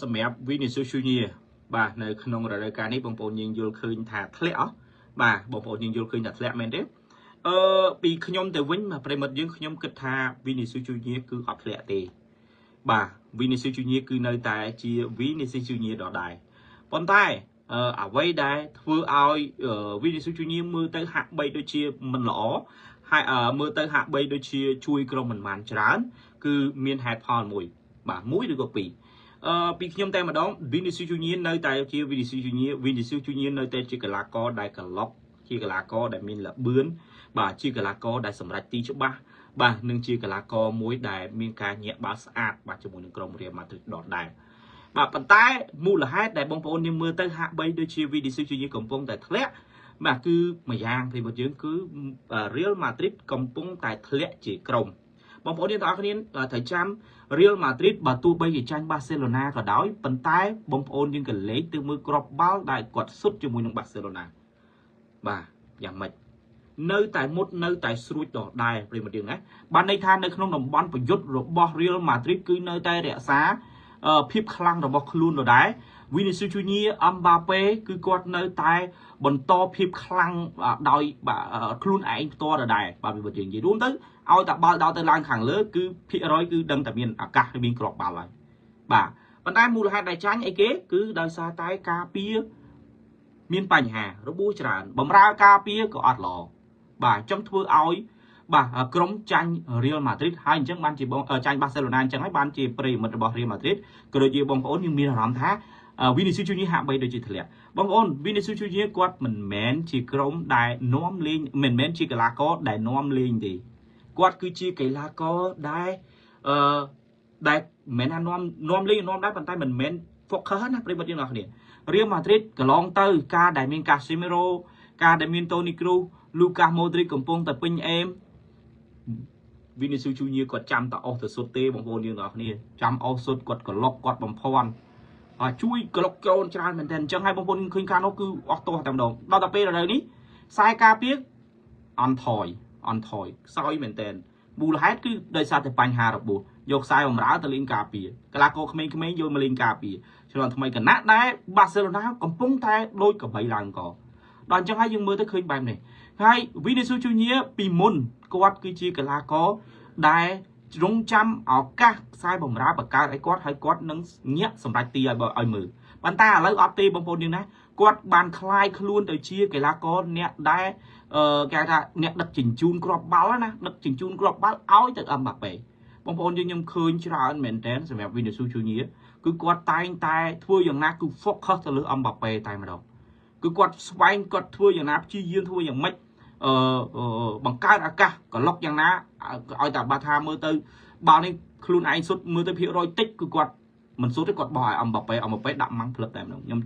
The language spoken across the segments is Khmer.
សម្រាប់ Vinicius Junior បាទនៅក្នុងរដូវកាលនេះបងប្អូនយើងយល់ឃើញថាធ្លាក់អស់បាទបងប្អូនយើងយល់ឃើញថាធ្លាក់មែនទេពីខ្ញុំទៅវិញប្រិមិត្តយើងខ្ញុំគិតថា Vinicius Junior គឺអត់ធ្លាក់ទេបាទ Vinicius Junior គឺនៅតែជា Vinicius Junior ដដែលប៉ុន្តែអ្វីដែលធ្វើឲ្យ Vinicius Junior មើលទៅហាក់បីដូចជាមិនល្អហើយមើលទៅហាក់បីដូចជាជួយក្រុមមិនបានច្រើនគឺមានហេតុផលមួយបាទមួយឬក៏ពីរពីខ្ញុំតែម្ដង Vinicius Junior នៅតែជា Vinicius Junior នៅតែជាកីឡាករដែលក្លុកជាកីឡាករដែលមានល្បឿនបាទជាកីឡាករដែលសម្រេចទីច្បាស់បាទនឹងជាកីឡាករមួយដែលមានការញាក់បាល់ស្អាតបាទជាមួយនឹងក្រុម Real Madrid ដដែលបាទប៉ុន្តែមូលហេតុដែលបងប្អូនយើងមើលទៅហាក់បីដូចជា Vinicius Junior កំពុងតែធ្លាក់បាទគឺម្យ៉ាងពីរបស់យើងគឺ Real Madrid កំពុងតែធ្លាក់ជាក្រុមបងប្អូនទាំងអស់គ្នាត្រូវចាំ Real Madrid បើទោះបីជាចាញ់ Barcelona ក៏ដោយប៉ុន្តែបងប្អូនយើងក៏លេខទៅមើលគ្រាប់បាល់ដែលគាត់សុទ្ធជាមួយនឹង Barcelona បាទយ៉ាងម៉េចនៅតែមុតនៅតែស្រួចដដែលប្រិមត្តយើងណាបានន័យថានៅក្នុងតំបន់ប្រយុទ្ធរបស់ Real Madrid គឺនៅតែរក្សាភាពខ្លាំងរបស់ខ្លួនដដែល Vinicius Junior Mbappe គឺគាត់នៅតែបន្តភាពខ្លាំងដោយខ្លួនឯងផ្ទាល់ដដែលបាទប្រិមត្តយើងនិយាយរួមទៅឲ្យតែបាល់ដល់ទៅឡើងខាងលើគឺភាគរយគឺដឹងតែមានឱកាសមានគ្រាប់បាល់ហើយបាទប៉ុន្តែមូលហេតុដែលចាញ់អីគេគឺដោយសារតែការពារមានបញ្ហារបួសច្រើនបំរើការពារក៏អត់ល្អបាទចង់ធ្វើឲ្យបាទក្រុមចាញ់ Real Madrid ហើយអញ្ចឹងបានជាចាញ់ Barcelona អញ្ចឹងហើយបានជាប្រិមិត្តរបស់ Real Madrid ក៏ដូចជាបងប្អូនយើងមានអារម្មណ៍ថា Vinicius Junior ហាក់បីដូចជាធ្លាក់បងប្អូន Vinicius Junior គាត់មិនមែនជាក្រុមដែលនាំលេងមិនមែនជាកីឡាករដែលនាំលេងទេគាត់គឺជាកីឡាករដែលដែលមិនមែនថានាំលេងនាំដែរប៉ុន្តែមិនមែន focus ណាប្រិមិត្តយើងអ្នកគ្នា Real Madrid កន្លងទៅការដែលមាន Casemiro ការដែលមាន Toni Kroos Lucas Modric កំពុងតែពេញអេម Vinicius Junior គាត់ចាំតែអស់ទៅសុទ្ធទេបងប្អូនយើងអ្នកគ្នាចាំអស់សុទ្ធគាត់ក្លុកគាត់បំភាន់ជួយក្លុកចូលច្រើនមែនតើអញ្ចឹងហើយបងប្អូនឃើញការនោះគឺអស់ទោសតែម្ដងដល់តែពេលឥឡូវនេះខ្សែការពារអន់ថយខ្សោយមែនតើមូលហេតុគឺដោយសារតែបញ្ហារបួសយកខ្សែបំរើទៅលេងការពារកីឡាករក្មេងៗយកមកលេងការពារឆ្លងថ្មីគណៈដែល Barcelona កំពុងតែដូចកបីឡើងកដល់អញ្ចឹងហើយយើងមើលទៅឃើញបែបនេះហើយ Vinicius Junior ពីមុនគាត់គឺជាកីឡាករដែលរងចាំឱកាសខ្សែបំរើបង្កើតឲ្យគាត់ហើយគាត់នឹងញាក់សម្រេចទីឲ្យមើលប៉ុន្តែឥឡូវអត់ទេបងប្អូនយើងណាគាត់បានคลายខ្លួនទៅជាកីឡាករអ្នកដែលគេថាអ្នកដឹកជញ្ជូនគ្រាប់បាល់ណាដឹកជញ្ជូនគ្រាប់បាល់ឲ្យទៅ Mbappe បងប្អូនយើងខ្ញុំឃើញច្រើនមែនតើសម្រាប់ Vinicius Junior គឺគាត់តែងតែធ្វើយ៉ាងណាគឺ focus ទៅលើ Mbappe តែម្ដងគឺគាត់ស្វែងគាត់ធ្វើយ៉ាងណាព្យាយាមធ្វើយ៉ាងម៉េចបង្កើតឱកាសក្លុកយ៉ាងណាឲ្យតែបាត់ថាមើលទៅបាល់នេះខ្លួនឯងសុទ្ធមើលទៅភាគរយតិចគឺគាត់មិនសុទ្ធទេគាត់បោះឲ្យ Mbappe ដាក់ម៉ាំងផ្លឹបតែម្ដងខ្ញុំ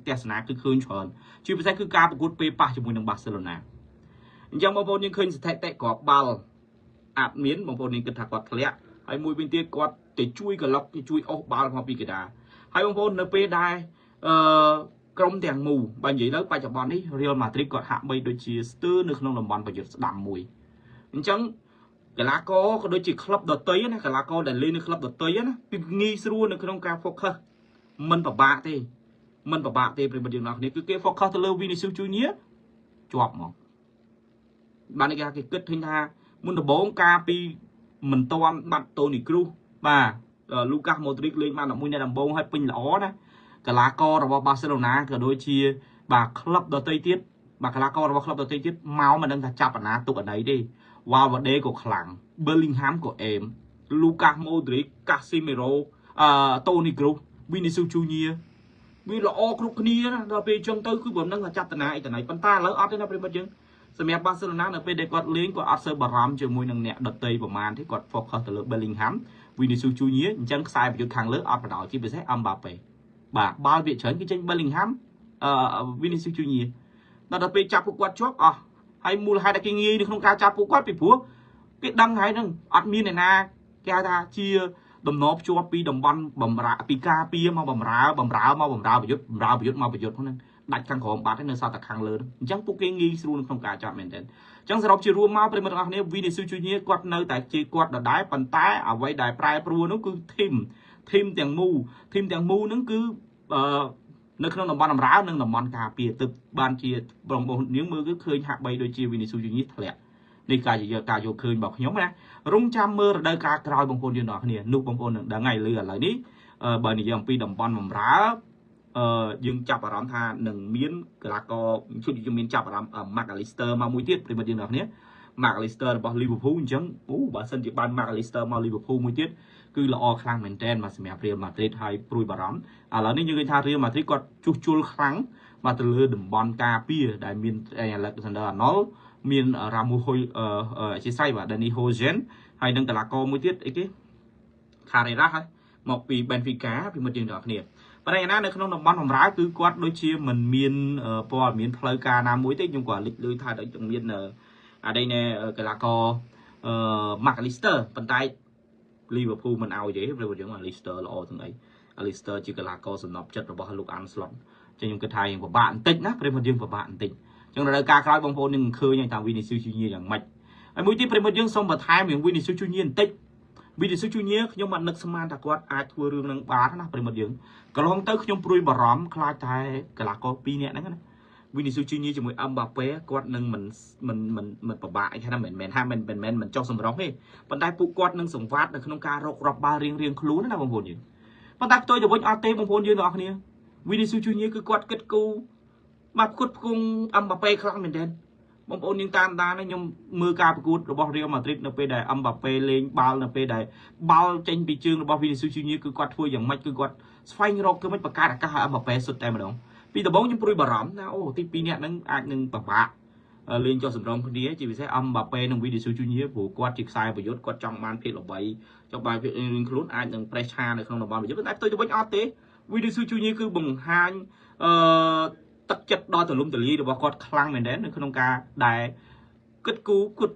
ទស្សនាគឺឃើញច្រើនជាពិសេសគឺការប្រកួតពេលប៉ះជាមួយនឹង Barcelona អញ្ចឹងបងប្អូនយើងឃើញស្ថិតិគ្រាប់បាល់អត់មានបងប្អូនយើងគិតថាគាត់ធ្លាក់ហើយមួយវិញទៀតគាត់ទៅជួយក្លុកជួយអូសបាល់មកពីកណ្ដាលហើយបងប្អូននៅពេលដែលក្រុមទាំងមូលបើនិយាយទៅបច្ចុប្បន្ននេះ Real Madrid គាត់ហាក់បីដូចជាស្ទើរនៅក្នុងតំបន់ប្រយុទ្ធស្ដាំមួយអញ្ចឹងកីឡាករក៏ដូចជាក្លឹបដទៃណាកីឡាករដែលលេងនៅក្លឹបដទៃណាគឺងាយស្រួលនៅក្នុងការ focus មិនពិបាកទេប្រិមត្តយើងអ្នកគ្នាគឺគេ focus ទៅលើ Vinicius Junior ជាប់មកបានគេគិតឃើញថាមុនដំបូងការពីមិនទាន់បាត់ Toni Kroos បាទ Lucas Modric លេងបាន11អ្នកដំបូងហើយពេញល្អណាកីឡាកររបស់ Barcelona ក៏ដូចជាបាទក្លឹបដទៃទៀតបាទកីឡាកររបស់ក្លឹបដទៃទៀតមកមិនដឹងថាចាប់អាណាទុកអាណីទេ Valverde ក៏ខ្លាំង Bellingham ក៏អេម Lucas Modric Casemiro Toni Kroos Vinicius Junior វាល្អគ្រប់គ្នាណាដល់ពេលចុងទៅគឺមិនដឹងថាចាប់តាណាអីតាណៃប៉ុន្តែឥឡូវអត់ទេណាប្រិមិត្តយើងសម្រាប់ Barcelona នៅពេលដែលគាត់លេងគាត់អត់សូវបារម្ភជាមួយនឹងអ្នកដទៃប្រមាណទេគាត់ focus ទៅលើ Bellingham Vinicius Junior អញ្ចឹងខ្សែប្រយុទ្ធខាងលើអត់បដោជាពិសេស Mbappe បាទបាល់វាច្រើនគឺចេញ Bellingham Vinicius Junior ដល់ពេលចាប់ពួកគាត់ជាប់អស់ហើយមូលហេតុដែលគេងាយនៅក្នុងការចាប់ពួកគាត់ពីព្រោះគេដឹងហើយនឹងអត់មានអ្នកណាគេហៅថាជាដំណរភ្ជាប់ពីតំបន់បំរើពីការពារមកបំរើមកប្រយុទ្ធមកប្រយុទ្ធហ្នឹងដាច់ខាងក្រោមបាត់ហើយនៅសល់តែខាងលើអញ្ចឹងពួកគេងាយស្រួលក្នុងការចាប់មែនទែនអញ្ចឹងសរុបជារួមមកប្រិមត្តទាំងអស់គ្នា Vinicius Junior គាត់នៅតែជាគាត់ដដែលប៉ុន្តែអ្វីដែលប្រែប្រួលនោះគឺ ทีมเตียงมูนั่นคือในขนมนมบอลน้ำร้านึ่งนมบอลกาเปียตึบบานเชียบองบองนิ้วมือก็เคยหักใบโดยเชียวินิซูจูนิสแหละในการจะกายโยเคยบอกย้อมนะรุ่งจำเมื่อได้การกลายบางคนยืนหนอเนี่ยนุกบางคนดังไงเลยอะไรนี้บางอย่างปีนมบอลน้ำร้ายังจับอารมณ์ท่าหนึ่งมิ้นกลากชุดยังมิ้นจับอารมณ์มาร์กอลิสเตอร์มามุ้ยเทียบเป็นประเด็นแบบนี้มาร์กอลิสเตอร์บอกลิเวอร์พูลจังโอ้บาสันจิบานมาร์กอลิสเตอร์มาลิเวอร์พูลมุ้ยเทียบคือละออครั้งเหมือนเต้นมาสมัยเรียลมาดริดให้ปรุยบารมแล้วนี่ยังเป็นท่าเรียลมาดริดก็จุลครั้งมาตะลือดึงบอลกาเปียได้มิ้นอะไรกันสันดานอลมิ้นรามูโฮชิไซว่าดานิโฮเจนให้ดังกลากมุ้ยเทียบไอ้ที่คาเรร่าหมอกปีเบนฟิก้าเป็นประเด็นแบบนี้ประเด็นนั้นในขนมบอลของร้ายคือกวาดโดยเชียมันมีนพอมีนเพลกานามุ้ยเต้ยังกว่าลิลุยท่าได้จงมีนđây nè cái là co Mark Lister phần tay Liverpool mình ao dễ rồi giống là Lister là o thằng ấy Lister chỉ cái là co sườn nọc chất rồi bao lúc ăn slot cho những cái thai của bạn tịnh á Premier Dương của bạn tịnh trong đó ca khai bóng phô nhưng khơi như thằng Vinicius Juniorอย่างmạnhไอ้มุ้ยที่ Premier Dương xong và thay miệng Vinicius Junior tịnh Vinicius Junior ខ្ញុំមិននឹកស្មានថាគាត់អាចធ្វើរឿងនឹងបានណា Premier Dương ក៏ឡងទៅខ្ញុំព្រួយបារម្ភខ្លាចតែកីឡាករ2នាក់ហ្នឹងណាVinicius Junior ជាមួយ Mbappé គាត់នឹងមិនពិបាកឯថាមិនចុះសម្រងទេប៉ុន្តែពួកគាត់នឹងសង្វាតនៅក្នុងការរករាប់បាល់រៀងខ្លួនណាបងប្អូនយើងប៉ុន្តែផ្ទុយទៅវិញអត់ទេបងប្អូនយើងទាំងអស់គ្នា Vinicius Junior គឺគាត់គិតគូរមកផ្គត់ផ្គង់ Mbappé ខ្លាំងមែនទែនបងប្អូនយើងតាមដានខ្ញុំមើលការប្រកួតរបស់ Real Madrid នៅពេលដែល Mbappé លេងបាល់នៅពេលដែលបាល់ចេញពីជើងរបស់ Vinicius Junior គឺគាត់ធ្វើយ៉ាងម៉េចគឺគាត់ស្វែងរកធ្វើម៉េចបង្កើតឱកាសឲ្យ Mbappé សុទ្ធតែម្ដងពីដំបូងខ្ញុំព្រួយបារម្ភថាអូទី2នាក់ហ្នឹងអាចនឹងពិបាកលេងចុះសម្រងគ្នាជាពិសេស Mbappé និង Vinicius Junior ព្រោះគាត់ជាខ្សែប្រយុទ្ធគាត់ចង់បានភាពល្បីចង់បានភាពរៀងខ្លួនអាចនឹង pressure នៅក្នុងតំបន់ប្រយុទ្ធតែផ្ទុយទៅវិញអត់ទេ Vinicius Junior គឺបង្ហាញទឹកចិត្តដ៏ទូលំទូលាយរបស់គាត់ខ្លាំងមែនទែននៅក្នុងការដែលគិត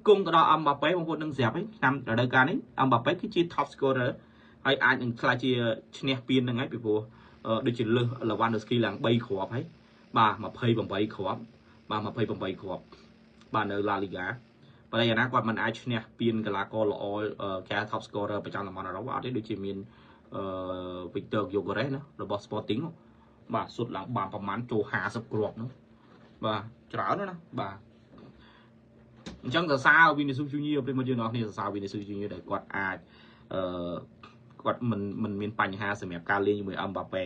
គង់ទៅដល់ Mbappé បងប្អូននឹងស្រាប់ហើយឆ្នាំរដូវកាលនេះ Mbappé គឺជា top scorer ហើយអាចនឹងខ្លាចជាឈ្នះពានហ្នឹងហើយពីព្រោះដូចជាលើស Lewandowski ឡើង3គ្រាប់ហើយបាទ28គ្រាប់បាទ28គ្រាប់បាទនៅ La Liga ប៉ុន្តែយ៉ាងណាគាត់មិនអាចឈ្នះពានកីឡាករល្អគេ top scorer ប្រចាំតំបន់អឺរ៉ុបអត់ទេដូចជាមានVictor Gyökeres ណារបស់ Sporting បាទសុទ្ធឡើងបានប្រហែលចូល50គ្រាប់នោះបាទច្រើនណាស់បាទអញ្ចឹងសរសើរ Vinicius Junior ប្រិមត្តយើងទាំងអស់គ្នាសរសើរ Vinicius Junior ដែលគាត់អាចគាត់មិនមានបញ្ហាសម្រាប់ការលេងជាមួយ Mbappé